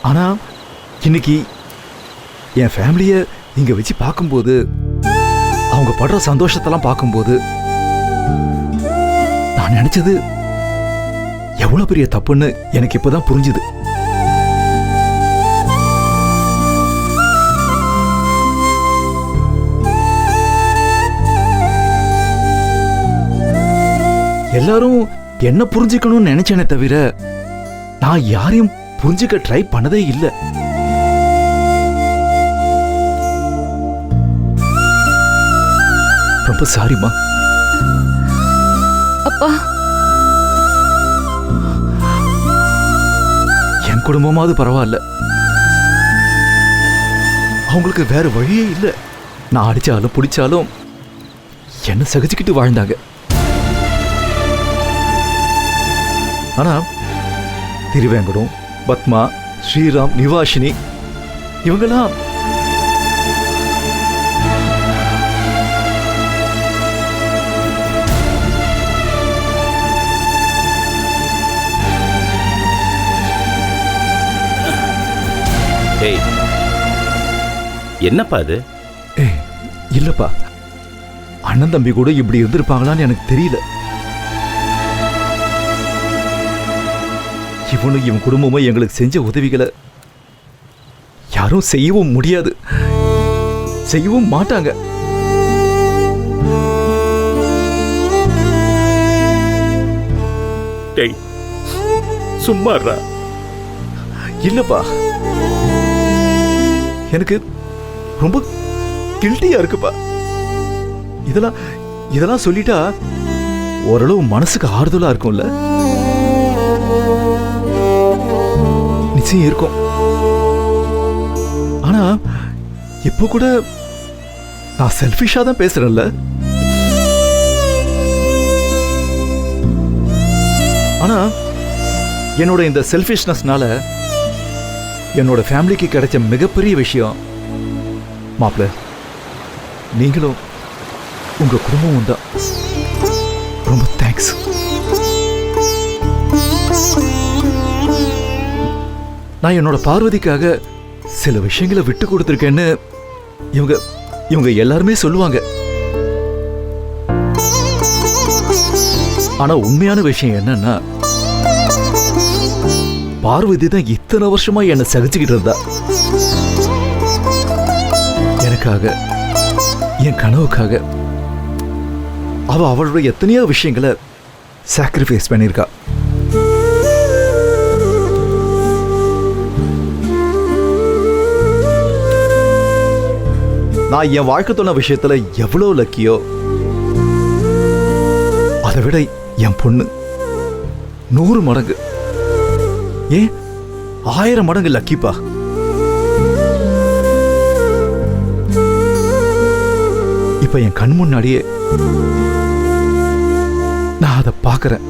ஆனா இன்னைக்கு என் ஃபேமிலிய இங்க வச்சு பார்க்கும்போது, அவங்க படுற சந்தோஷத்தெல்லாம் பார்க்கும்போது, நான் நினைச்சது எவ்வளவு பெரிய தப்புன்னு எனக்கு இப்பதான் புரிஞ்சுது. எல்லாரும் என்ன புரிஞ்சுக்கணும்னு நினைச்சேனே தவிர நான் யாரையும் புரிஞ்சுக்க ட்ரை பண்ணதே இல்லை. ரொம்ப சாரிமா. அப்பா, என் குடும்பமாவது பரவாயில்ல. அவங்களுக்கு வேற வழியே இல்லை. நான் அடிச்சாலும் பிடிச்சாலும் என்ன சகிச்சுக்கிட்டு வாழ்ந்தாங்க. ஆனா திருவேங்கடம், பத்மா, ஸ்ரீராம், நிவாஷினி இவங்கெல்லாம் என்னப்பா அது? இல்லப்பா, அண்ணன் தம்பி கூட இப்படி இருந்திருப்பாங்களான்னு எனக்கு தெரியல. இவனும் இவன் குடும்பமும் எங்களுக்கு செஞ்ச உதவிகளை யாரும் செய்யவும் முடியாது, செய்யவும் மாட்டாங்க. சும்மாறா. இல்லப்பா, எனக்கு ரொம்ப கில்ட்டியா இருக்குப்பா. இதெல்லாம் சொல்லிட்டா ஓரளவு மனசுக்கு ஆறுதலா இருக்கும்ல. நிச்சயம் இருக்கும். ஆனா இப்போ கூட நான் செல்ஃபிஷா தான் பேசுறேன்ல. ஆனா என்னோட இந்த செல்ஃபிஷ்னஸ்னால என்னோட ஃபேமிலிக்கு கிடைச்ச மிகப்பெரிய விஷயம் மாப்ள, நீங்களும் உங்க குடும்பமும் தான். ரொம்ப தேங்க்ஸ். நான் என்னோட பார்வதிக்காக சில விஷயங்களை விட்டு கொடுத்துருக்கேன்னு இவங்க எல்லாருமே சொல்லுவாங்க. ஆனா உண்மையான விஷயம் என்னன்னா, பார்வதி தான் இத்தனை வருஷமா என்ன சகிச்சுக்கிட்டு இருந்தா. எனக்காக, என் கனவுக்காக அவளோட எத்தனையோ விஷயங்களை சாக்ரிஃபைஸ் பண்ணியிருக்கா. நான் என் வாழ்க்கை துணை விஷயத்துல எவ்வளவு லக்கியோ, அதை விட என் பொண்ணு 100 மடங்கு, ஏன் 1000 மடங்கு லக்கிப்பா. இப்ப என் கண் முன்னாடியே நான் அதை பார்க்கிறேன்.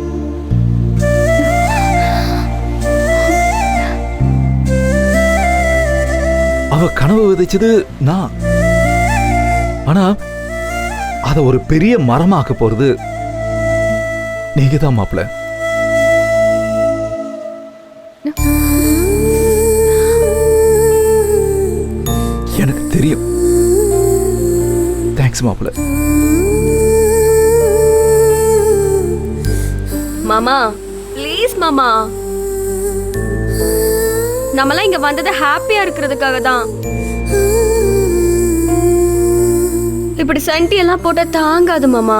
அவ கனவு விதைச்சது நான். ஆனா அத ஒரு பெரிய மரமாக்க போறது நீங்க தான் மாப்ள. எனக்கு தெரியும். தேங்க்ஸ் மாப்ள. மாமா ப்ளீஸ் மாமா, நம்மளாம் இங்க வந்தது ஹாப்பியா இருக்கிறதுக்காக தான். இப்படி சண்டி எல்லாம் போட்டா தாங்காது மாமா.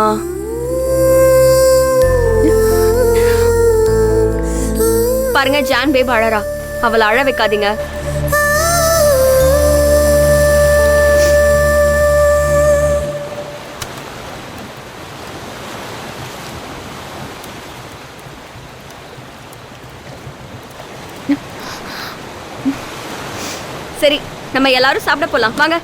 பாருங்க, ஜான் பேப் அழறா, அவளை அழ வைக்காதீங்க. சரி, நம்ம எல்லாரும் சாப்பிட போலாம் வாங்க.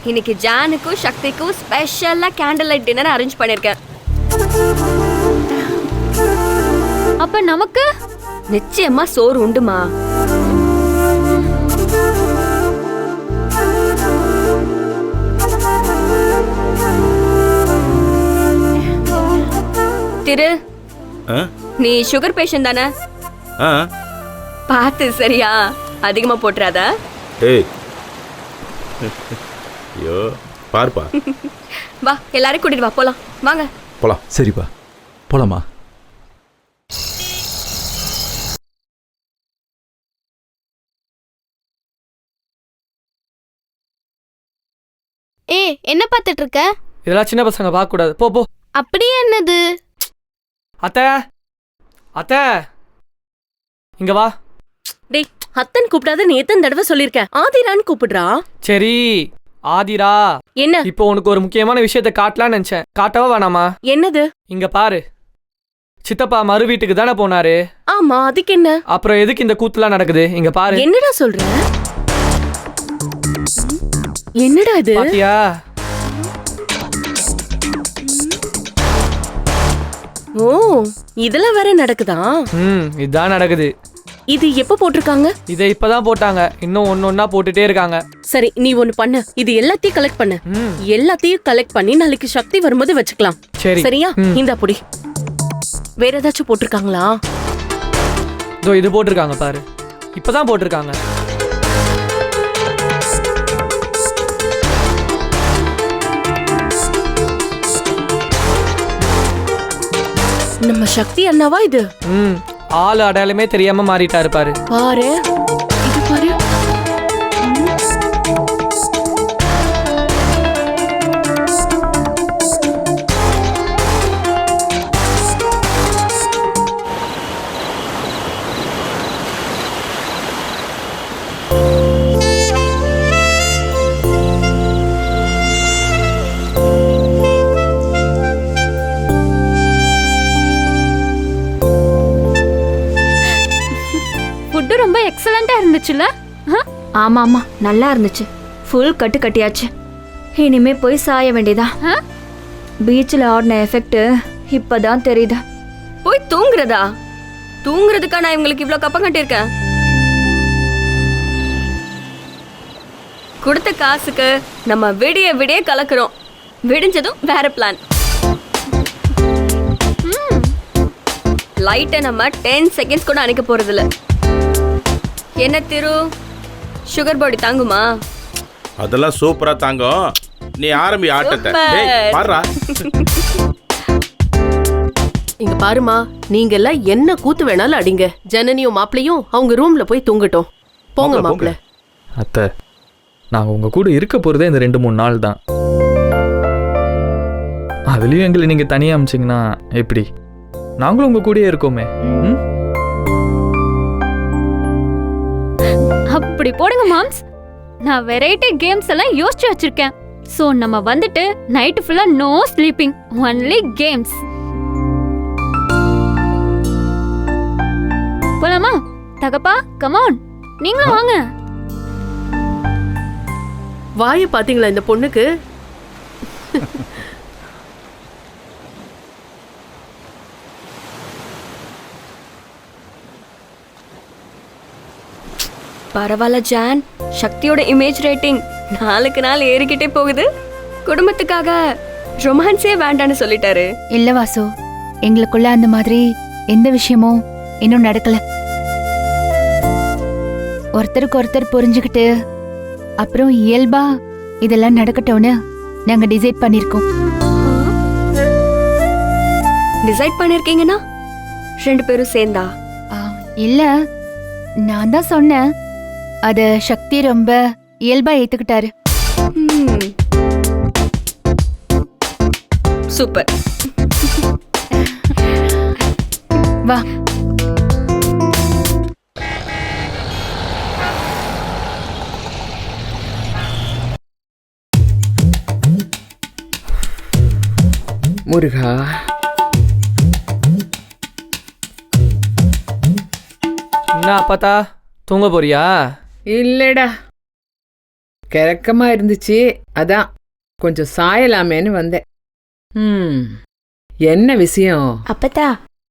இன்னைக்கு ஜானுக்கும் சக்திக்கும் ஸ்பெஷலா கேண்டில் லைட் டின்னர் அரேஞ்ச் பண்ணிருக்கேன். அப்ப நமக்கு நிச்சயமா சோறு உண்டுமா. திரு, நீ சுகர் பேஷண்ட் தானே? பார்த்து சரியா? அதிகமா போட்டுறாத. ஏய் ஐயோ பாருப்பா. வா எல்லாரையும் கூட்டிட்டு வா போலாம். வாங்க போலாம். சரிப்பா, போலாமா? என்ன பார்த்துட்டு இருக்க? இதெல்லாம் சின்ன பசங்க பார்க்க கூடாது. போ போ. அப்படியே என்னது? அத்தை அத்தை இங்க வா. டேய், அத்தன் கூப்பிடாத நீ எத்தனை தடவை சொல்லிருக்கேன். ஆதிரான்னு கூப்பிடுறா. சரி ஆதிரா, என்ன இப்போ உனக்கு ஒரு முக்கியமான விஷயத்தை காட்டலான்னு நினைச்சேன். காட்டவா வேணாமா? என்னது? இங்க பாரு, சித்தப்பா மறு வீட்டுக்கு தானே போனாரு. ஆமா, அதுக்கு என்ன? அப்புறம் எதுக்கு இந்த கூத்துலாம் நடக்குது? இங்க பாரு. என்னடா சொல்ற? என்னடா இது? பாத்தியா? ஓ, இதெல்லாம் வேற நடக்குதா? இதான் நடக்குது. இது எப்ப போட்டிருக்காங்க? இதை இப்பதான் போட்டாங்க. இன்னும் ஒன்னொன்னா போட்டுட்டே இருக்காங்க. சரி, நீ ஒண்ணு பண்ணு. இது எல்லாத்தையும் கலெக்ட் பண்ணு. எல்லாத்தையும் கலெக்ட் பண்ணி நாளைக்கு சக்தி வரும்போது வச்சுக்கலாம். சரி சரியா? இந்த அப்படி வேற ஏதாச்சும் போட்டிருக்காங்களா? இதோ இது போட்டிருக்காங்க பாரு. இப்பதான் போட்டிருக்காங்க. நம்ம சக்தி அண்ணாவா இது? ஆளு அடையாளமே தெரியாம மாறிட்டாரு பாரு. பாரு, இது பாரு. ரொம்ப எக்ஸலண்டா இருந்துச்சுல? ஆமா ஆமா, நல்லா இருந்துச்சு. ஃபுல் கட்டு கட்டியாச்சு. இனிமே போய் சாய வேண்டியதா. பீச்சில் ஆடின எஃபெக்ட் இப்பதான் தெரியுதா. போய் தூங்குறதா? தூங்குறதுக்கா நான் இவங்களுக்கு இவ்வளோ கப்பம் கட்டியிருக்கேன்? கொடுத்த காசுக்கு நம்ம விடிய விடிய கலக்குறோம். விடிஞ்சதும் வேற பிளான். லைட்டை நம்ம 10 செகண்ட்ஸ் கூட அணைக்க போறதில்ல. என்ன திரு, சுகர் பாடி தாங்குமா? அதெல்லாம் சூப்பரா தாங்கும். நீ ஆரம்பி ஆட்டத்தை. டேய் பாருடா. இங்க பாருமா, நீங்க எல்லாம் என்ன கூத்து வேணாலும் அடிங்க. ஜனனியும் மாப்பிளையும் அவங்க ரூம்ல போய் தூங்கட்டும். போங்க மாப்பிள்ள. அத்தை, நாங்கள் உங்கள் கூட இருக்க போகிறதே இந்த 2-3 நாள் தான். அதுலேயும் எங்களை நீங்கள் தனியாக அமிச்சிங்கன்னா எப்படி? நாங்களும் உங்கள் கூடயே இருக்கோமே. அப்படி போடுங்க மாம்ஸ். நான் வெரைட்டி கேம்ஸ் எல்லாம் யோசிச்சு வச்சிருக்கேன். சோ நம்ம வந்துட்டு நைட் ஃபுல்லா நோ ஸ்லீப்பிங், ஒன்லி கேம்ஸ். போலாமா? தகப்பா, கம் ஆன், நீங்களும் வாங்க. வாய பாத்தீங்களா இந்த பொண்ணுக்கு? பரவாயில்ல ஜான், சக்தியோட இமேஜ் ரேட்டிங் நாளுக்கு நாள் ஏறிக்கிட்டே போகுது. குடும்பத்துக்காக ரொமான்ஸே வேண்டான்னு சொல்லிட்டாரு. இல்ல வாசு, எங்களுக்குள்ள அந்த மாதிரி எந்த விஷயமும் இன்னும் நடக்கல. ஒருத்தருக்கு ஒருத்தர் புரிஞ்சுக்கிட்டு அப்புறம் இயல்பா இதெல்லாம் நடக்கட்டும்னு நாங்க டிசைட் பண்ணிருக்கோம். டிசைட் பண்ணிருக்கீங்கன்னா 2 பேரும் சேர்ந்தா? இல்ல, நான் தான் சொன்னேன். அத சக்தி ரொம்ப இயல்பா ஏத்துக்கிட்டாரு. சூப்பர். வா. முருகா, என்ன அப்பாத்தா, தூங்க போறியா? இல்லடா, கிறக்கமா இருந்துச்சு, அதான் கொஞ்சம் சாயலாமேன்னு வந்தேன். என்ன விஷயம்? அப்பத்தா,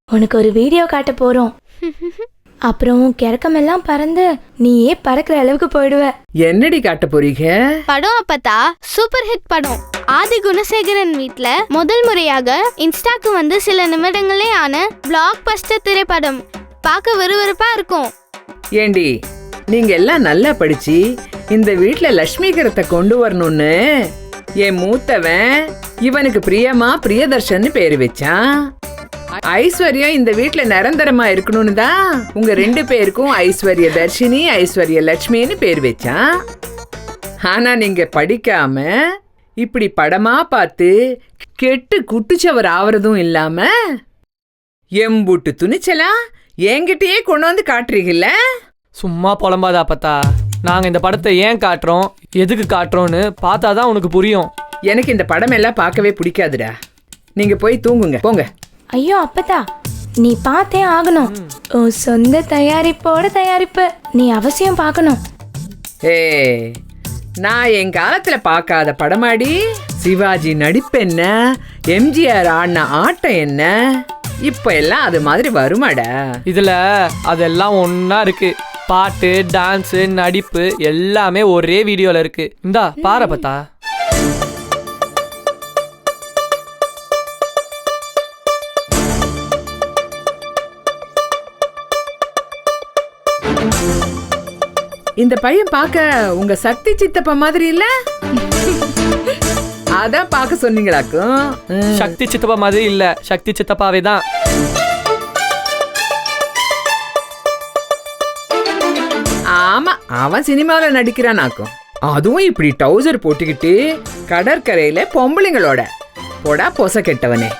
உனக்கு ஒரு வீடியோ காட்ட போறோம். அப்புறம் கிறக்கமெல்லாம் பறந்து நீயே பறக்கிற அளவுக்கு போயிடுவ. என்னடி காட்ட போறீங்க? படம் அப்பத்தா, சூப்பர் ஹிட் படம். ஆதி குணசேகரன் வீட்ல முதல் முறையாக இன்ஸ்டாக்கு வந்து சில நிமிடங்களே ஆன பிளாக் பஸ்டர் திரைப்படம். பார்க்க விறுவிறுப்பா இருக்கும். ஏண்டி, நீங்க எல்லாம் நல்லா படிச்சு இந்த வீட்ல லட்சுமிகரத்தை கொண்டு வரணும்னு என் மூத்தவன் இவனுக்கு பிரியமா பிரியதர்ஷன் பேரு வச்சான். ஐஸ்வர்யம் இந்த வீட்ல நிரந்தரமா இருக்கணும்னு தான் உங்க 2 பேருக்கும் ஐஸ்வர்ய தர்ஷினி ஐஸ்வர்ய லட்சுமின்னு பேர் வச்சான். ஆனா நீங்க படிக்காம இப்படி படமா பார்த்து கெட்டு குட்டுச்சவர் ஆவறதும் இல்லாம எம்புட்டு துணிச்சலா என்கிட்டயே கொண்டு வந்து காட்டுறீங்கல்ல. சும்மா புலம்பாதா அப்பத்தா. நாங்கள் இந்த படத்தை ஏன் காட்டுறோம், எதுக்கு காட்டுறோன்னு பார்த்தா தான் உனக்கு புரியும். எனக்கு இந்த படம் எல்லாம் பார்க்கவே பிடிக்காதுடா. நீங்க போய் தூங்குங்க போங்க. ஐயோ அப்பதா, நீ பார்த்தே ஆகணும். உன் சொந்த தயாரிப்போட தயாரிப்பு நீ அவசியம் பார்க்கணும். ஏய், நான் என் காலத்துல பார்க்காத படமாடி. சிவாஜி நடிப்பு என்ன, எம்ஜிஆர் ஆடின ஆட்டம் என்ன, இப்ப எல்லாம் அது மாதிரி வருமாடா? இதில் அதெல்லாம் ஒன்றா இருக்கு. பாட்டு, டான்ஸு, நடிப்பு எல்லாமே ஒரே வீடியோவில் இருக்கு. இந்தா பாரு பார்த்தா. இந்த பையன் பார்க்க உங்க சக்தி சித்தப்பா மாதிரி இல்ல? அதான் பார்க்க சொன்னீங்களாக்கும். சக்தி சித்தப்பா மாதிரி இல்லை, சக்தி சித்தப்பாவே தான். ஆமா, அவன் சினிமாவில நடிக்கிறானாக்கும். அதுவும் இப்படி டவுசர் போட்டுக்கிட்டு கடற்கரையில பொம்பளைங்களோட. போடா பொச கெட்டவனே.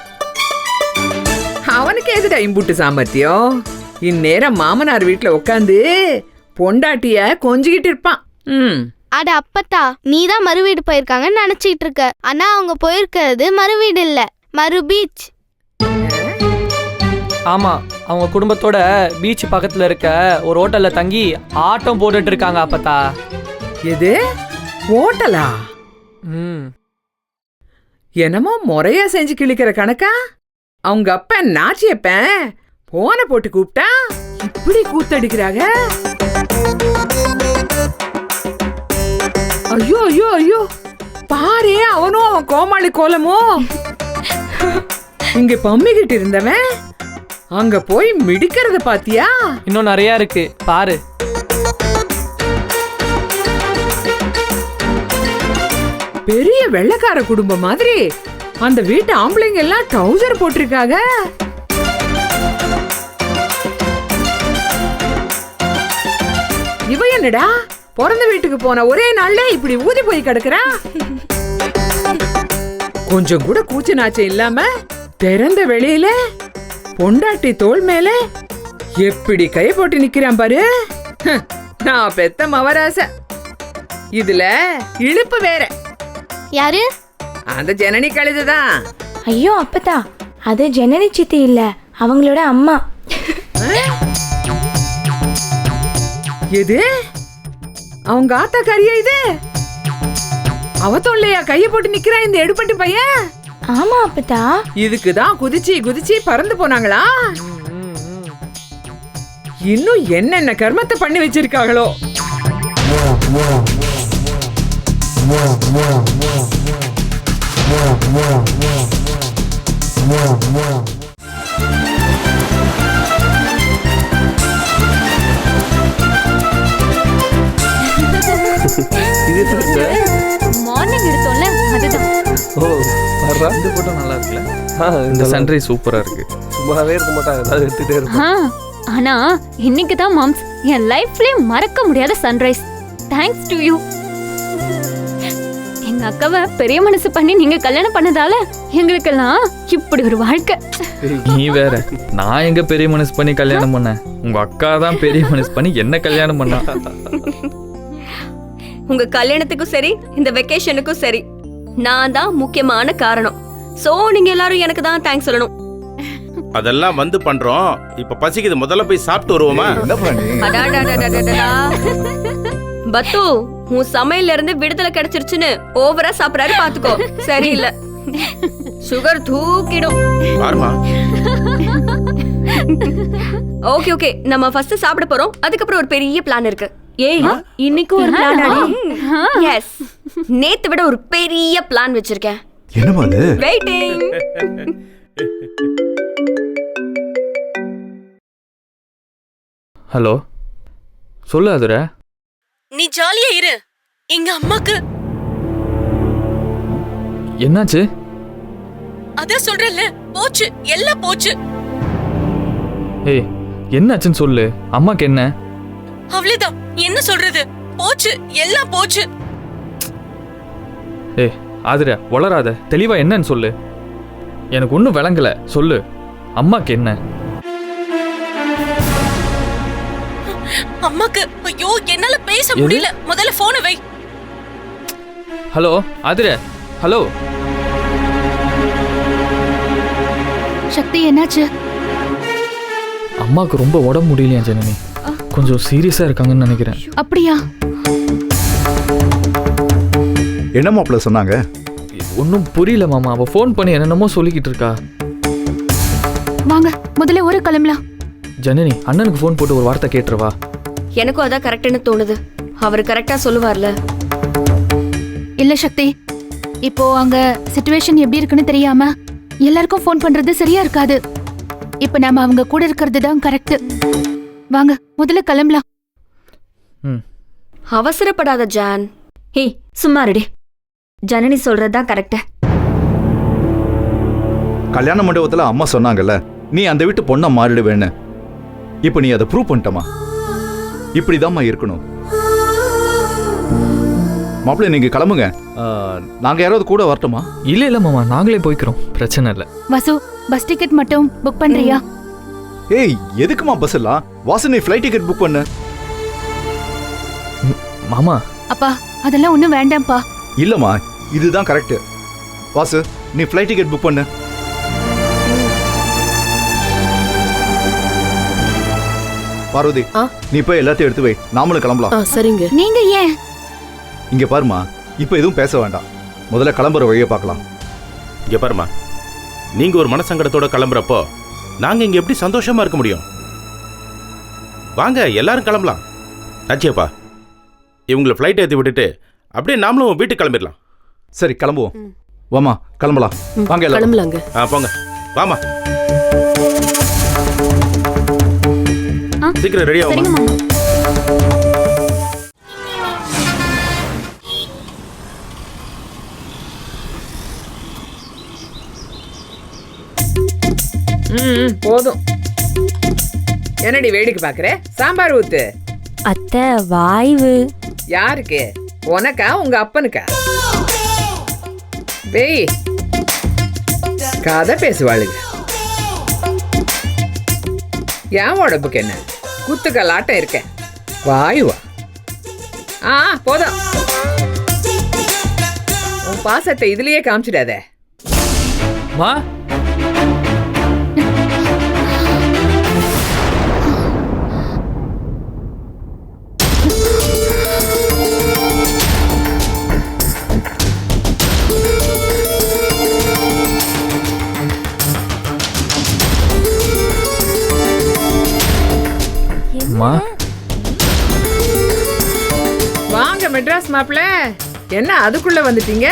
அவனுக்கு எதுடா இம்புட்டு சாமர்த்தியம்? இந்நேரம் மாமனார் வீட்டுல உட்காந்து பொண்டாட்டிய கொஞ்சிக்கிட்டு இருப்பான். அட அப்பத்தா, நீ தான் மறு வீடு போயிருக்காங்கன்னு நினைச்சிட்டு இருக்க. ஆனா அவங்க போயிருக்கிறது மறு வீடு இல்ல, மறு பீச். ஆமாம், அவங்க குடும்பத்தோட பீச் பக்கத்தில் இருக்க ஒரு ஹோட்டலில் தங்கி ஆட்டம் போட்டுட்டு இருக்காங்க அப்பத்தா. எது ஹோட்டலா? என்னமோ முறையா செஞ்சு கிழிக்கிற கணக்கா? அவங்க அப்ப நாச்சியப்பன் போன போட்டு கூப்பிட்டா இப்படி கூத்தடிக்கிறாங்க. ஐயோ ஐயோ ஐயோ, பாரு அவனும் அவன் கோமாளி கோலமோ. இங்க பம்மிக்கிட்டு இருந்தவன் அங்க போய் மிடிக்கிறத பாத்தியா? இன்னும் நிறைய இருக்கு பாரு. பெரிய வெள்ளைக்கார குடும்பம் மாதிரி அந்த வீட்டு ஆம்பளைங்க எல்லாம் ட்ரவுசர் போட்டிருக்காங்க. இவ என்னடா பிறந்த வீட்டுக்கு போன ஒரே நாள்ல இப்படி ஊதி போய் கிடக்குறா? கொஞ்சம் கூட கூச்ச நாச்சம் இல்லாம திறந்த வெளியில பொண்டாட்டி தோள் மேல எப்படி கை போட்டு நிக்கிறான் பாரு. நான் பெத்த மவராச. இதுல இழுப்பு வேற. யாரு? அந்த ஜனனி கழுதுதான். ஐயோ அப்பதா, அது ஜனனி சித்தி இல்ல, அவங்களோட அம்மா. எது அவங்க ஆத்தா கரியா? இது அவ தொல்லையா கைய போட்டு நிக்கிறா இந்த எடுப்பட்டு பையன்? ஆமா அப்பதா. இதுக்குதான் குதிச்சு குதிச்சு பறந்து போனாங்களா? இன்னும் என்னென்ன கர்மத்தை பண்ணி வச்சிருக்காங்களோ. மார்னிங் எடுத்தோம்ல அதுதான். ஓ வர்றா, இந்த போட்டோ நல்லா இருக்குல்ல? இந்த சன்ரைஸ் சூப்பரா இருக்கு. சும்மாவே இருக்க மாட்டாங்க, ஏதாவது எடுத்துட்டே இருப்பாங்க. ஆனா இன்னைக்கு தான் மாம்ஸ் என் லைஃப்லயே மறக்க முடியாத சன்ரைஸ். Thanks to you. எங்க அக்காவை பெரிய மனசு பண்ணி நீங்க கல்யாணம் பண்ணதால எங்களுக்கெல்லாம் இப்படி ஒரு வாழ்க்கை. நீ வேற, நான் எங்க பெரிய மனசு பண்ணி கல்யாணம் பண்ணேன்? உங்க அக்கா தான் பெரிய மனசு பண்ணி என்ன கல்யாணம் பண்ணா. உங்க கல்யாணத்துக்கும் சரி இந்த வெக்கேஷனுக்கும் சரி நான் தான் முக்கியமான காரணம். சோ நீங்க எல்லாரும் எனக்கு தான் தேங்க்ஸ் சொல்லணும். அதெல்லாம் வந்து பண்றோம். இப்ப பசிக்குது, முதல்ல போய் சாப்பிட்டு வருவோமா? அடாடாடாடாடாடா. பத்து, உன் சமையல்ல இருந்து விடுதலை கிடைச்சிருச்சுன்னு ஓவரா சாப்பிடாரு பாத்துக்கோ. சரியில்லை, சுகர் தூக்கிடும். பாருமா. ஓகே ஓகே, நம்ம ஃபர்ஸ்ட் சாப்பிட போறோம். அதுக்கப்புறம் ஒரு பெரிய பிளான் இருக்கு. ஏய், இன்னைக்கு ஒரு பிளான் ஆடி. எஸ், நேத்து விட ஒரு பெரிய பிளான் வச்சிருக்கேன். என்னமா அது? வெயிட்டிங். ஹலோ, சொல்லு அதுரை. நீ ஜாலியா இரு. எங்க அம்மாக்கு என்னாச்சு? அத சொல்றல, போச்சு, எல்லாம் போச்சு. ஏய், என்னாச்சுன்னு சொல்லு. அம்மாக்கு என்ன? அவ்வளவுதான், என்ன சொல்றது? போச்சு, எல்லாம் போச்சு. ஏய் ஆதிரா, வளராத. தெளிவா என்னன்னு சொல்லு. எனக்கு ஒன்றும் விளங்கல. சொல்லு, அம்மாக்கு என்ன? அம்மாக்கு ஐயோ என்னால பேச முடியல. முதல்ல போனை வை. Hello Adhira, hello. சக்தி என்னாச்சு? அம்மாவுக்கு ரொம்ப உடம்பு முடியலையா ஜனனி? கொஞ்சம் சீரியஸா இருக்காங்கன்னு நினைக்கிறேன். அப்படியா? என்ன மாப்பிள்ள சொன்னாங்க? ஒன்றும் புரியல மாமா. அவ ஃபோன் பண்ணி என்னென்னமோ சொல்லிக்கிட்டு இருக்கா. வாங்க முதல்ல ஒரு கிளம்பலாம். ஜனனி, அண்ணனுக்கு ஃபோன் போட்டு ஒரு வார்த்தை கேட்டுருவா. எனக்கும் அதான் கரெக்ட்னு தோணுது. அவர் கரெக்டா சொல்லுவார்ல. இல்ல சக்தி, இப்போ அங்க சிச்சுவேஷன் எப்படி இருக்குன்னு தெரியாம எல்லாருக்கும் ஃபோன் பண்றது சரியா இருக்காது. இப்ப நாம அவங்க கூட இருக்கிறது தான் கரெக்ட். வாங்க முதல்ல கிளம்பலாம். அவசரப்படாத ஜான். ஏய் சும்மா இருடி. ஜனனி சொல்றதுதான் கரெக்ட். கல்யாண மண்டபத்துல அம்மா சொன்னாங்கல்ல, நீ அந்த வீட்டு பொண்ணா மாறிடுவேன்னு. இப்ப நீ அதை ப்ரூவ் பண்ணிட்டமா? இப்படிதாம்மா இருக்கணும். மாப்பிள்ளை நீங்க கிளம்புங்க. நாங்க யாராவது கூட வரட்டுமா? இல்ல மாமா, நாங்களே போய்க்கிறோம். பிரச்சனை இல்லை. வசு, பஸ் டிக்கெட் மட்டும் புக் பண்றியா? ஏய் எதுக்குமா பஸ் எல்லாம்? வாசு, நீ ஃப்ளைட் டிக்கெட் புக் பண்ணு. மாமா. அப்பா அதெல்லாம் ஒண்ணும் வேண்டாம்ப்பா. இல்லம்மா, இதுதான் கரெக்ட். வாசு, நீ ஃப்ளைட் டிக்கெட் புக் பண்ணு. பார்வதி, நீ போய் எல்லாத்தையும் எடுத்து வை. நாமளும் கிளம்பலாம். சரிங்க. நீங்க ஏன்? இங்க பாருமா, இப்ப எதுவும் பேச வேண்டாம். முதல்ல கிளம்புற வழியை பார்க்கலாம். இங்க பாருமா, நீங்க ஒரு மனசங்கடத்தோட கிளம்புறப்போ நாங்க இங்க எப்படி சந்தோஷமா இருக்க முடியும்? வாங்க எல்லாரும் கிளம்பலாம். நச்சியப்பா, இவங்களை ஃப்ளைட் ஏற்றி விட்டுட்டு அப்படியே நாமளும் வீட்டுக்கு கிளம்பிடலாம். சரி கிளம்புவோம். வாமா கிளம்பலாம். வாங்க கிளம்பலாங்க. போங்க. வாமா, சீக்கிரம் ரெடி ஆகும். போதும். என்னடி வேடிக்கை பாக்குற? சாம்பார் ஊத்து. அத்தை வாய்வு. யாருக்கு? உனக்கா உங்க அப்பனுக்கா? பேய் கதை பேசுவாளுங்க. என் உடம்புக்கு என்ன குத்துக்கல்லாட்டம் இருக்க? வாயுவா? போதும். உன் பாசத்தை இதுலயே காமிச்சிடாத. மா, வாங்க மெட்ராஸ் மாப்பிள்ள. என்ன அதுக்குள்ள வந்துட்டீங்க?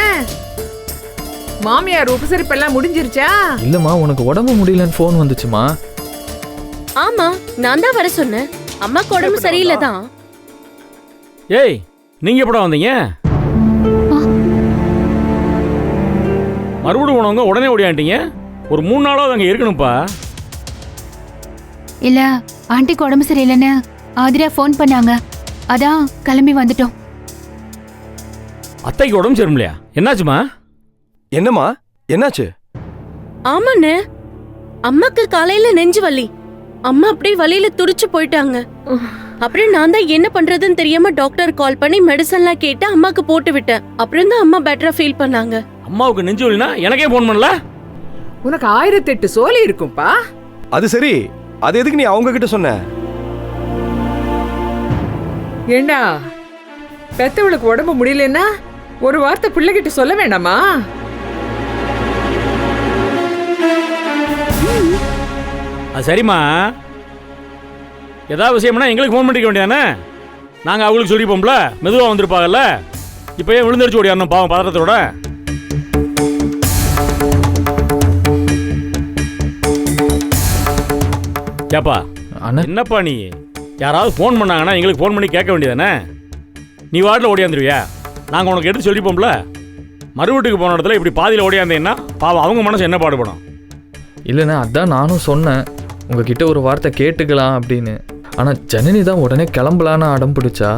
மாமியார் உபசரிப்பெல்லாம் முடிஞ்சிருச்சா? இல்லம்மா, உனக்கு உடம்பு முடியலன்னு ஃபோன் வந்துச்சுமா. ஆமா, நான் தான் வர சொன்னேன். அம்மாக்கு உடம்பு சரியில்லை தான். ஏய், நீங்க எப்படா வந்தீங்க? மறுபடியும் உணவங்க உடனே ஓடியாண்டீங்க. ஒரு 3 நாளாவது அங்கே இருக்கணும்ப்பா. இல்ல, ஆண்டிக்கு உடம்பு சரியில்லைன்னு ஆதிரா ஃபோன் பண்ணாங்க. அதான் கிளம்பி வந்துட்டோம். அத்தைக்கு உடம்பு சரியில்லையா? என்னாச்சுமா? என்னம்மா என்னாச்சு? ஆமாண்ணே, அம்மாக்கு காலையில நெஞ்சு வலி. அம்மா அப்படியே வலியில துடிச்சு போயிட்டாங்க. அப்புறம் நான் தான் என்ன பண்றதுன்னு தெரியாம டாக்டர் கால் பண்ணி மெடிசன்லாம் கேட்டு அம்மாக்கு போட்டு விட்டேன். அப்புறம் தான் அம்மா பெட்டரா ஃபீல் பண்ணாங்க. அம்மாவுக்கு நெஞ்சு வலினா எனக்கே ஃபோன் பண்ணல? உனக்கு 1008 சோலி இருக்கும்பா. அது சரி, அது எதுக்கு நீ அவங்க கிட்ட சொன்ன? ஏண்டா, பெத்தவளுக்கு உடம்பு முடியலன்னா ஒரு வார்த்தை பிள்ளைகிட்ட சொல்ல வேண்டாமா? அது சரிம்மா, ஏதாவது விஷயம்னா எங்களுக்கு ஃபோன் பண்ணிக்க வேண்டியதானே? நாங்கள் அவங்களுக்கு சொல்லிப்போம்ல, மெதுவாக வந்திருப்பாங்கல்ல. இப்போ ஏன் விழுந்தடிச்சு ஓடியாரணும் பாவம் பதற்றத்தோட? ஏப்பா என்னப்பா நீ, யாராவது ஃபோன் பண்ணாங்கன்னா எங்களுக்கு ஃபோன் பண்ணி கேட்க வேண்டியதானே? நீ வாட்டில் ஓடியாந்துருவியா? நாங்கள் உனக்கு எடுத்து சொல்லிப்போம்ல. மறு வீட்டுக்கு போன இடத்துல இப்படி பாதியில் ஓடியாந்தேன்னா பாவம் அவங்க மனசு என்ன பாடுபடும்? இல்லைண்ணே, அதான் நானும் சொன்னேன் உங்ககிட்ட ஒரு வார்த்தை கேட்டுக்கலாம் அப்படின்னு. ஆனால் ஜனனி தான் உடனே கிளம்பலான்னு அடம் பிடிச்சா.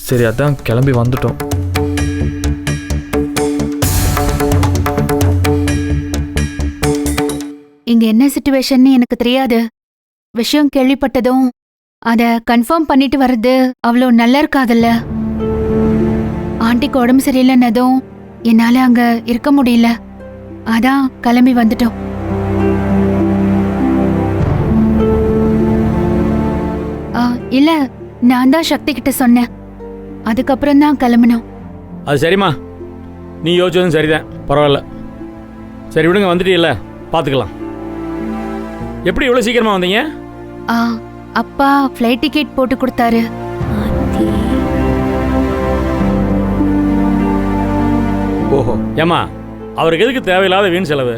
சரி, அதான் கிளம்பி வந்துட்டோம். இங்க என்ன சிச்சுவேஷன் எனக்கு தெரியாது. விஷயம் கேள்விப்பட்டதும் அத கன்ஃபார்ம் பண்ணிட்டு வர்றது அவ்வளோ நல்லா இருக்காதுல்ல. ஆண்டிக்கு உடம்பு சரியில்லைன்னதும் என்னால அங்க இருக்க முடியல. அதான் கிளம்பி வந்துட்டோம். இல்ல, நான் தான் சக்தி கிட்ட சொன்னேன். அதுக்கப்புறம் தான் கிளம்பணும். அது சரிம்மா, நீ யோசிச்சதும் சரிதான், பரவாயில்ல. சரி விடுங்க, வந்துட்டீல்ல, பார்த்துக்கலாம். எப்படி இவ்வளோ சீக்கிரமா வந்தீங்க? அப்பா ஃப்ளைட் டிக்கெட் போட்டு கொடுத்தாரு. ஓஹோ. ஏம்மா, அவருக்கு எதுக்கு தேவையில்லாத வீண் செலவு?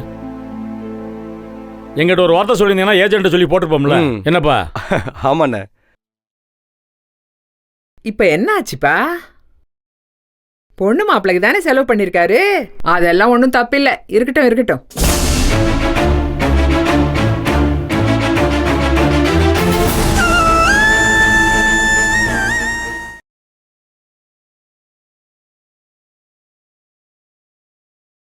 எங்கிட்ட ஒரு வார்த்தை சொல்லியிருந்தீங்கன்னா ஏஜென்ட் சொல்லி போட்டுருப்போம்ல. என்னப்பா? ஆமாண்ணே. இப்ப என்ன ஆச்சுப்பா? பொண்ணு மாப்பிள்ளைக்கு தானே செலவு பண்ணிருக்காரு. அதெல்லாம் ஒன்றும் தப்பில்லை. இருக்கட்டும் இருக்கட்டும்.